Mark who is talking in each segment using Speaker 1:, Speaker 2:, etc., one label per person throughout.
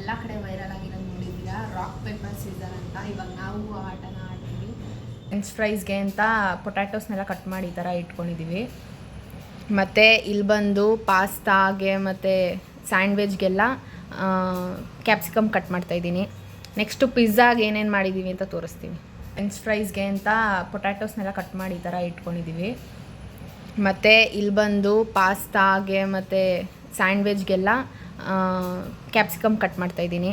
Speaker 1: ಎಲ್ಲ ಕಡೆ ವೈರಲ್ ಆಗಿರೋದು ನೋಡಿದ್ದೀರಾ, ರಾಕ್ ಪೇಪರ್ ಸೀಸರ್ ಅಂತ. ಇವಾಗ ನಾವು ಆಟನ ಆಡ್ತೀವಿ. ಫ್ರೆಂಚ್ ಫ್ರೈಸ್ಗೆ ಅಂತ ಪೊಟ್ಯಾಟೋಸ್ನೆಲ್ಲ ಕಟ್ ಮಾಡಿ ಈ ಥರ ಇಟ್ಕೊಂಡಿದ್ದೀವಿ. ಮತ್ತು ಇಲ್ಲಿ ಬಂದು ಪಾಸ್ತಾಗೆ ಮತ್ತು ಸ್ಯಾಂಡ್ವಿಚ್ಗೆಲ್ಲ ಕ್ಯಾಪ್ಸಿಕಮ್ ಕಟ್ ಮಾಡ್ತಾಯಿದ್ದೀನಿ. ನೆಕ್ಸ್ಟು ಪಿಜ್ಜಾಗೆ ಏನೇನು ಮಾಡಿದ್ದೀವಿ ಅಂತ ತೋರಿಸ್ತೀವಿ. ಫ್ರೆಂಚ್ ಫ್ರೈಸ್ಗೆ ಅಂತ ಪೊಟ್ಯಾಟೋಸ್ನೆಲ್ಲ ಕಟ್ ಮಾಡಿ ಈ ಥರ ಇಟ್ಕೊಂಡಿದ್ದೀವಿ. ಮತ್ತು ಇಲ್ಲಿ ಬಂದು ಪಾಸ್ತಾಗೆ ಮತ್ತು ಸ್ಯಾಂಡ್ವಿಚ್ಗೆಲ್ಲ ಕ್ಯಾಪ್ಸಿಕಮ್ ಕಟ್ ಮಾಡ್ತಾಯಿದ್ದೀನಿ.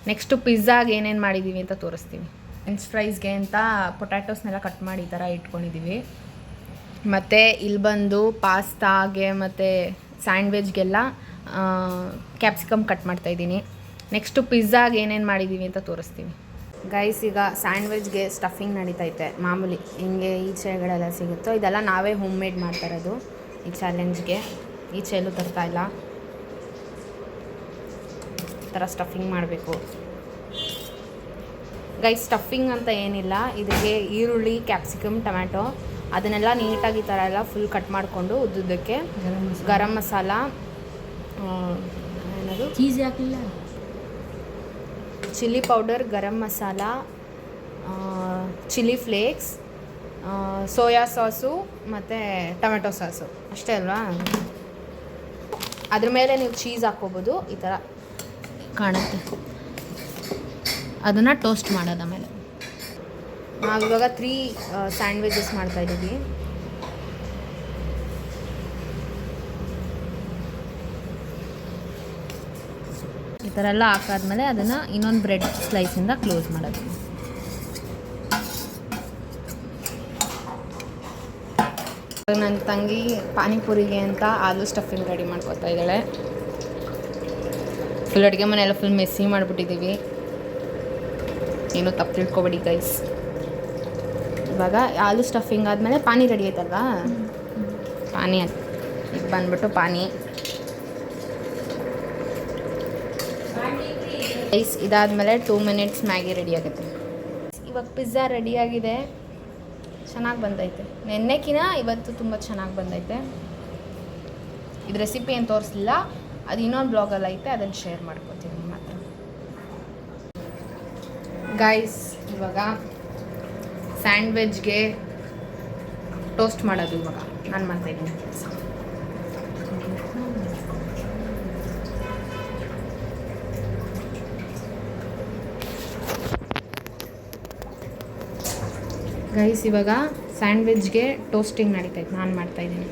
Speaker 1: ನೆಕ್ಸ್ಟು ಪಿಜ್ಜಾಗೆ ಏನೇನು ಮಾಡಿದ್ದೀವಿ ಅಂತ ತೋರಿಸ್ತೀವಿ. ಫ್ರೆಂಚ್ ಫ್ರೈಸ್ಗೆ ಅಂತ ಪೊಟ್ಯಾಟೋಸ್ನೆಲ್ಲ ಕಟ್ ಮಾಡಿ ಈ ಥರ ಇಟ್ಕೊಂಡಿದ್ದೀವಿ. ಮತ್ತು ಇಲ್ಲಿ ಬಂದು ಪಾಸ್ತಾಗೆ ಮತ್ತು ಸ್ಯಾಂಡ್ವಿಚ್ಗೆಲ್ಲ ಕ್ಯಾಪ್ಸಿಕಮ್ ಕಟ್ ಮಾಡ್ತಾಯಿದ್ದೀನಿ. ನೆಕ್ಸ್ಟು ಪಿಜ್ಜಾಗೆ ಏನೇನು ಮಾಡಿದ್ದೀವಿ ಅಂತ ತೋರಿಸ್ತೀವಿ. ಗೈಸ್, ಈಗ ಸ್ಯಾಂಡ್ವಿಚ್ಗೆ ಸ್ಟಫಿಂಗ್ ನಡೀತೈತೆ. ಮಾಮೂಲಿ ಹಿಂಗೆ ಈಚೆಗಳೆಲ್ಲ ಸಿಗುತ್ತೋ ಇದೆಲ್ಲ ನಾವೇ ಹೋಮ್ ಮೇಡ್ ಮಾಡ್ತಾಯಿರೋದು. ಈ ಚಾಲೆಂಜ್ಗೆ ಈಚೆಲ್ಲೂ ತರ್ತಾಯಿಲ್ಲ. ಈ ಥರ ಸ್ಟಫಿಂಗ್ ಮಾಡಬೇಕು ಗೈಸ್. ಸ್ಟಫಿಂಗ್ ಅಂತ ಏನಿಲ್ಲ, ಇದಕ್ಕೆ ಈರುಳ್ಳಿ, ಕ್ಯಾಪ್ಸಿಕಮ್, ಟೊಮ್ಯಾಟೊ ಅದನ್ನೆಲ್ಲ ನೀಟಾಗಿ ಈ ಥರ ಎಲ್ಲ ಫುಲ್ ಕಟ್ ಮಾಡಿಕೊಂಡು ಉದ್ದುದಕ್ಕೆ ಗರಂ ಮಸಾಲ, ಏನದು
Speaker 2: ಚೀಸ್ ಹಾಕಲಿಲ್ಲ,
Speaker 1: chilli powder, garam masala, chilli flakes, soya sauce ಮತ್ತು ಟೊಮೆಟೊ ಸಾಸು ಅಷ್ಟೇ ಅಲ್ವಾ. ಅದ್ರ ಮೇಲೆ ನೀವು ಚೀಸ್ ಹಾಕ್ಕೋಬೋದು. ಈ ಥರ ಕಾಣುತ್ತೆ. ಅದನ್ನು ಟೋಸ್ಟ್ ಮಾಡೋದು. ಆಮೇಲೆ ನಾವಿವಾಗ 3 ಸ್ಯಾಂಡ್ವಿಚಸ್ ಮಾಡ್ತಾಯಿದ್ದೀವಿ. ಈ ಥರ ಎಲ್ಲ ಹಾಕಾದ್ಮೇಲೆ ಅದನ್ನು ಇನ್ನೊಂದು ಬ್ರೆಡ್ ಸ್ಲೈಸಿಂದ ಕ್ಲೋಸ್ ಮಾಡೋದು. ನನ್ನ ತಂಗಿ ಪಾನಿಪುರಿಗೆ ಅಂತ ಆಲೂ ಸ್ಟಫಿಂಗ್ ರೆಡಿ ಮಾಡ್ಕೊತಾ ಇದ್ದಾಳೆ. ಫುಲ್ ಅಡುಗೆ ಮನೆಯೆಲ್ಲ ಫುಲ್ ಮೆಸ್ಸಿ ಮಾಡಿಬಿಟ್ಟಿದ್ದೀವಿ. ಏನೂ ತಪ್ಪು ತಿಳ್ಕೊಬೇಡಿ ಗೈಸ್. ಇವಾಗ ಆಲೂ ಸ್ಟಫಿಂಗ್ ಆದಮೇಲೆ ಪಾನಿ ರೆಡಿ ಆಯ್ತಲ್ವಾ, ಪಾನಿ ಈಗ ಬಂದ್ಬಿಟ್ಟು ಪಾನಿ ರೈಸ್. ಇದಾದಮೇಲೆ 2 ಮಿನಿಟ್ಸ್ ಮ್ಯಾಗಿ ರೆಡಿ ಆಗುತ್ತೆ. ಇವಾಗ ಪಿಜ್ಜಾ ರೆಡಿಯಾಗಿದೆ. ಚೆನ್ನಾಗಿ ಬಂದೈತೆ. ನೆನ್ನೆಕಿನ ಇವತ್ತು ತುಂಬ ಚೆನ್ನಾಗಿ ಬಂದೈತೆ. ಇದು ರೆಸಿಪಿ ಏನು ತೋರಿಸಲಿಲ್ಲ, ಅದು ಇನ್ನೊಂದು ಬ್ಲಾಗಲ್ಲಿ ಐತೆ, ಅದನ್ನು ಶೇರ್ ಮಾಡ್ಕೊತೀನಿ ನಿಮ್ಮ ಹತ್ರ. ಗೈಸ್, ಇವಾಗ ಸ್ಯಾಂಡ್ವಿಚ್ಗೆ ಟೋಸ್ಟ್ ಮಾಡೋದು ಇವಾಗ ನಾನು ಮಾಡ್ತಾಯಿದ್ದೀನಿ ಕೆಲಸ. ಗೈಸ್, ಇವಾಗ ಸ್ಯಾಂಡ್ವಿಚ್ಗೆ ಟೋಸ್ಟಿಂಗ್ ನಡೀತೈತೆ, ನಾನು ಮಾಡ್ತಾಯಿದ್ದೀನಿ.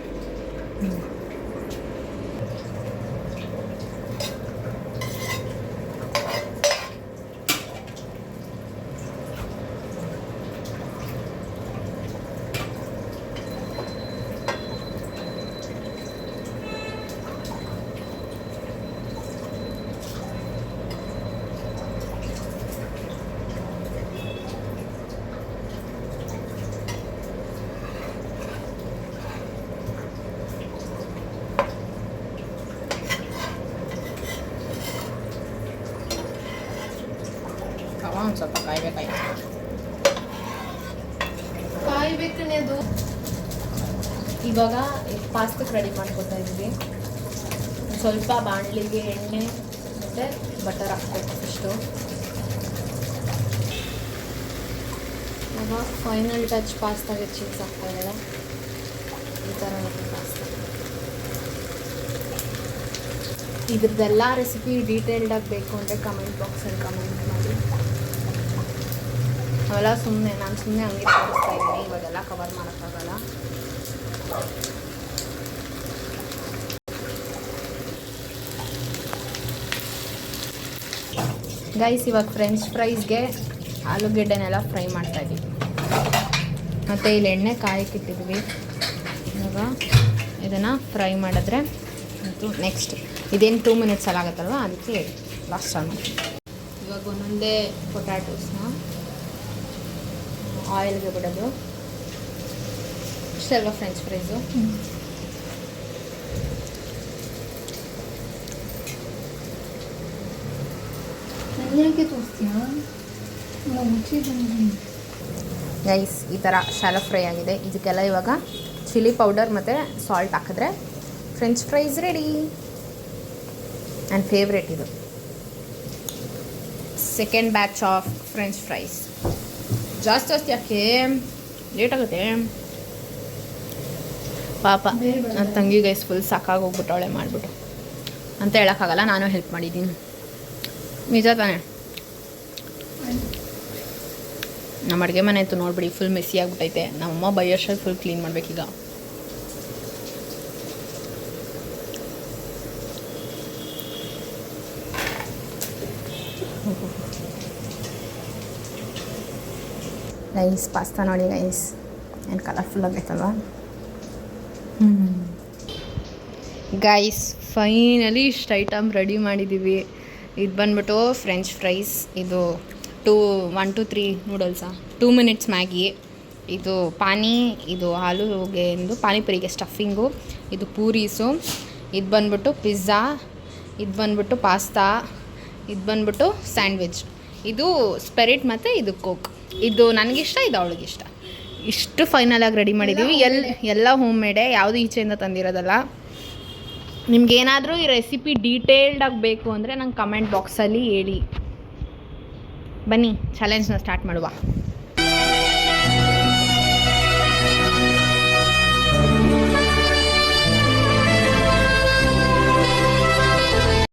Speaker 1: ಒಂದು ಸ್ವಲ್ಪ ಕಾಯ್ಬೇಕೇ ಅದು. ಇವಾಗ ಪಾಸ್ತಕ್ಕೆ ರೆಡಿ ಮಾಡ್ಕೊತಾ ಇದ್ದೀವಿ. ಸ್ವಲ್ಪ ಬಾಣಲಿಗೆ ಎಣ್ಣೆ ಮತ್ತು ಬಟರ್ ಹಾಕ್ಬೇಕು ಇಷ್ಟು. ಇವಾಗ ಫೈನಲ್ ಟಚ್ ಪಾಸ್ತಾಗೆ ಚೀಸ್ ಹಾಕ್ತಾ ಇದ್ದಾರೆ. ಈ ಥರ ಪಾಸ್ತಾ. ಇದ್ರದ್ದೆಲ್ಲ ರೆಸಿಪಿ ಡೀಟೇಲ್ಡಾಗಿ ಬೇಕು ಅಂದರೆ ಕಮೆಂಟ್ ಬಾಕ್ಸಲ್ಲಿ ಕಮೆಂಟ್ ಮಾಡಿ. ಅವೆಲ್ಲ ನಾನು ಸುಮ್ಮನೆ ಹಂಗೆ ತೋರಿಸ್ತಾ ಇದ್ದೀನಿ. ಇವಾಗೆಲ್ಲ ಕವರ್ ಮಾಡೋಕ್ಕಾಗಲ್ಲ. ಗೈಸ್, ಇವಾಗ ಫ್ರೆಂಚ್ ಫ್ರೈಸ್ಗೆ ಆಲೂಗೆಡ್ಡೆನೆಲ್ಲ ಫ್ರೈ ಮಾಡ್ತಾಯಿದ್ದೀವಿ. ಮತ್ತು ಇಲ್ಲಿ ಎಣ್ಣೆ ಕಾಯಕ್ಕಿಟ್ಟಿದ್ವಿ. ಇವಾಗ ಇದನ್ನು ಫ್ರೈ ಮಾಡಿದ್ರೆ ಮತ್ತು ನೆಕ್ಸ್ಟ್ ಇದೇನು 2 ಮಿನಿಟ್ಸಲ್ಲಿ ಆಗುತ್ತಲ್ವ, ಅದಕ್ಕೆ ಲಾಸ್ಟ್ ಸ್ಟಾರ್ಟ್ ಮಾಡ್ತೀವಿ. ಇವಾಗ ಒಂದೊಂದೇ ಪೊಟ್ಯಾಟೋಸ್ನ ಆಯಿಲ್ಗೆ ಬಿಡೋದು. ಇಷ್ಟಲ್ವ ಫ್ರೆಂಚ್ ಫ್ರೈಸು. ಗೈಸ್, ಈ ಥರ ಶಾಲೋ ಫ್ರೈ ಆಗಿದೆ. ಇದಕ್ಕೆಲ್ಲ ಇವಾಗ ಚಿಲ್ಲಿ ಪೌಡರ್ ಮತ್ತು ಸಾಲ್ಟ್ ಹಾಕಿದ್ರೆ ಫ್ರೆಂಚ್ ಫ್ರೈಸ್ ರೆಡಿ. ನನ್ನ ಫೇವ್ರೇಟ್ ಇದು. Second batch of French fries. ಜಾಸ್ತಿ ಯಾಕೆ ಲೇಟ್ ಆಗುತ್ತೆ ಪಾಪ. ನನ್ನ ತಂಗಿ ಗೈಸ್ ಫುಲ್ ಸಾಕಾಗೋಗ್ಬಿಟ್ಟವಳೆ ಮಾಡಿಬಿಟ್ಟು ಅಂತ ಹೇಳೋಕ್ಕಾಗಲ್ಲ, ನಾನು ಹೆಲ್ಪ್ ಮಾಡಿದ್ದೀನಿ. ನಿಜ ತಾನೇ. ನಮ್ಮ ಅಡುಗೆ ಮನೆ ಅಂತೂ ನೋಡ್ಬಿಡಿ ಫುಲ್ ಮೆಸ್ಸಿ ಆಗಿಬಿಟ್ಟೈತೆ. ನಮ್ಮಮ್ಮ ಬೈಯರ್ಷಲ್ಲಿ ಫುಲ್ ಕ್ಲೀನ್ ಮಾಡಬೇಕೀಗ. ಗೈಸ್ ಪಾಸ್ತಾ ನೋಡಿ ಗೈಸ್ ಏನು ಕಲರ್ಫುಲ್ ಆಗೈತಲ್ವ. ಗೈಸ್ ಫೈನಲಿ ಇಷ್ಟು ಐಟಮ್ ರೆಡಿ ಮಾಡಿದ್ದೀವಿ. ಇದು ಬಂದ್ಬಿಟ್ಟು ಫ್ರೆಂಚ್ ಫ್ರೈಸ್, ಇದು 1 to 3 ನೂಡಲ್ಸಾ, 2 minutes ಮ್ಯಾಗಿ, ಇದು ಪಾನಿ, ಇದು ಆಲೂಗೆ ಎಂದು ಪಾನಿಪುರಿಗೆ ಸ್ಟಫಿಂಗು, ಇದು ಪೂರೀಸು, ಇದು ಬಂದ್ಬಿಟ್ಟು ಪಿಜ್ಜಾ, ಇದು ಬಂದ್ಬಿಟ್ಟು ಪಾಸ್ತಾ, ಇದು ಬಂದ್ಬಿಟ್ಟು ಸ್ಯಾಂಡ್ವಿಚ್, ಇದು ಸ್ಪೆರಿಟ್ ಮತ್ತು ಇದು ಕೋಕ್. ಇದು ನನಗಿಷ್ಟ, ಇದು ಅವಳಿಗಿಷ್ಟ. ಇಷ್ಟು ಫೈನಲಾಗಿ ರೆಡಿ ಮಾಡಿದ್ದೀವಿ. ಎಲ್ಲ ಹೋಮ್ ಮೇಡೇ, ಯಾವುದು ಈಚೆಯಿಂದ ತಂದಿರೋದಲ್ಲ. ನಿಮ್ಗೇನಾದರೂ ಈ ರೆಸಿಪಿ ಡೀಟೇಲ್ಡಾಗಿ ಬೇಕು ಅಂದರೆ ನಂಗೆ ಕಮೆಂಟ್ ಬಾಕ್ಸಲ್ಲಿ ಹೇಳಿ. ಬನ್ನಿ ಚಾಲೆಂಜ್ನ ಸ್ಟಾರ್ಟ್ ಮಾಡುವ.